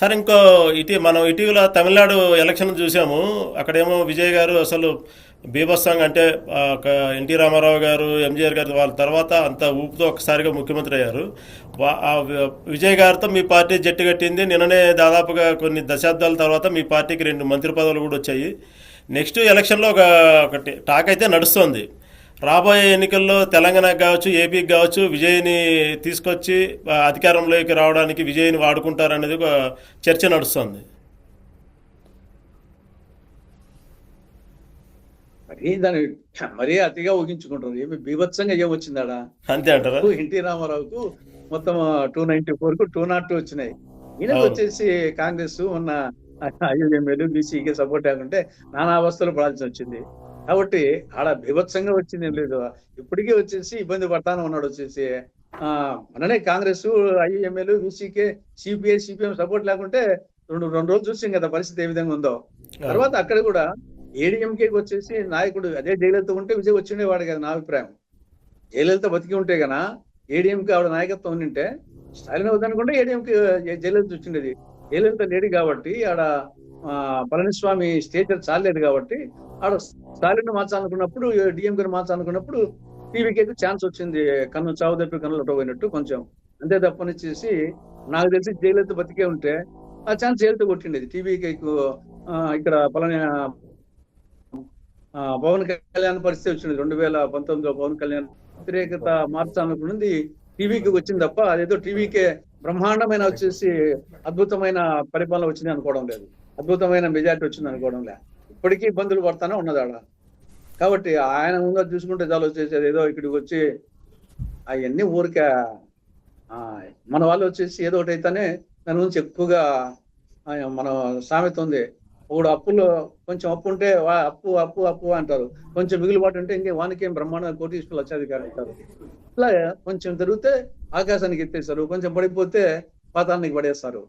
Sir ఇంకో మనం ఇటీవల తమిళనాడు ఎలక్షన్ చూసాము. అక్కడేమో విజయ్ గారు అసలు బీభత్సంగా అంటే ఎన్టీ రామారావు గారు, ఎంజీఆర్ గారు వాళ్ళ తర్వాత అంత ఊపుతో ఒకసారిగా ముఖ్యమంత్రి అయ్యారు. విజయ్ గారితో మీ పార్టీ జట్టు కట్టింది. నిన్ననే దాదాపుగా కొన్ని దశాబ్దాల తర్వాత మీ పార్టీకి 2 మంత్రి పదవులు కూడా వచ్చాయి. నెక్స్ట్ ఎలక్షన్లో ఒకటి టాక్ అయితే నడుస్తోంది. రాబోయే ఎన్నికల్లో తెలంగాణకు కావచ్చు, ఏపీకి కావచ్చు, విజయ్ని తీసుకొచ్చి అధికారంలోకి రావడానికి విజయ్ని వాడుకుంటారనేది ఒక చర్చ నడుస్తుంది. దాన్ని మరీ అతిగా ఊహించుకుంటారు. ఏమి బీభత్సంగా ఏమొచ్చిందాడా? అంతే అంటారా? ఎన్టీ రామారావుకు మొత్తం 294 కు 202 వచ్చినాయి. ఈయనకు అవును. వచ్చేసి కాంగ్రెస్ ఉన్న ఐఎంఎల్ బీసీకి సపోర్ట్ లేకుంటే నానా అవస్థలు పడాల్సి వచ్చింది. కాబట్టి ఆడ బీభత్సంగా వచ్చింది ఏం లేదు. ఇప్పటికీ వచ్చేసి ఇబ్బంది పడతానే ఉన్నాడు. వచ్చేసి మననే Congress, IML, BCK, CPI, CPM support లేకుంటే రెండు రోజులు చూసాం కదా పరిస్థితి ఏ విధంగా ఉందో. తర్వాత అక్కడ కూడా ఏడీఎంకేకి వచ్చేసి నాయకుడు అదే జయలలిత ఉంటే విజయ్ వచ్చిండేవాడు కదా. నా అభిప్రాయం, జయలలిత బతికి ఉంటే గనా ఏడీఎంకే ఆవిడ నాయకత్వం ఉండింటే స్టాలిన్ అవుతానుకుంటే ఏడీఎంకే జయలలిత వచ్చిండేది. జయలలిత లేడీ కాబట్టి ఆడ పళనిస్వామి స్టేచర్ చాలేదు కాబట్టి ఆడ స్టాలిన్ మార్చాలనుకున్నప్పుడు, డిఎంకే మార్చాలనుకున్నప్పుడు టీవీకేకి ఛాన్స్ వచ్చింది. కన్ను చావు తప్పి కన్నులు పోయినట్టు కొంచెం అంతే తప్పనిచ్చేసి. నాకు తెలిసి జయలలిత బతికే ఉంటే ఆ ఛాన్స్ జయలలిత కొట్టిండేది. టీవీకేకు ఇక్కడ పవన్ కళ్యాణ్ పరిస్థితి వచ్చింది. 2019లో పవన్ కళ్యాణ్ వ్యతిరేకత మార్చాలనుకున్నది టీవీకి వచ్చింది తప్ప అదేదో టీవీకే బ్రహ్మాండమైన వచ్చేసి అద్భుతమైన పరిపాలన వచ్చింది అనుకోవడం లేదు, అద్భుతమైన మెజార్టీ వచ్చింది అనుకోవడం లేదు. ఇప్పటికీ ఇబ్బందులు పడతానే ఉన్నది ఆడ. కాబట్టి ఆయన ముందు చూసుకుంటే చాలు వచ్చేసి అదేదో ఇక్కడికి వచ్చి అవన్నీ ఊరికే మన వాళ్ళు వచ్చేసి ఏదో ఒకటి అయితేనే దాని గురించి ఎక్కువగా మన సామెత ఉంది. ఒకడు అప్పులో కొంచెం అప్పు ఉంటే అప్పు అప్పు అప్పు అంటారు, కొంచెం మిగులుబాటు ఉంటే ఇంకే వానికేం బ్రహ్మాండ కోటీశ్వరులు లక్షాధికారులు అంటారు. ఇట్లా కొంచెం తిరిగితే ఆకాశానికి ఎత్తేస్తారు, కొంచెం పడిపోతే పాతాళానికి పడేస్తారు.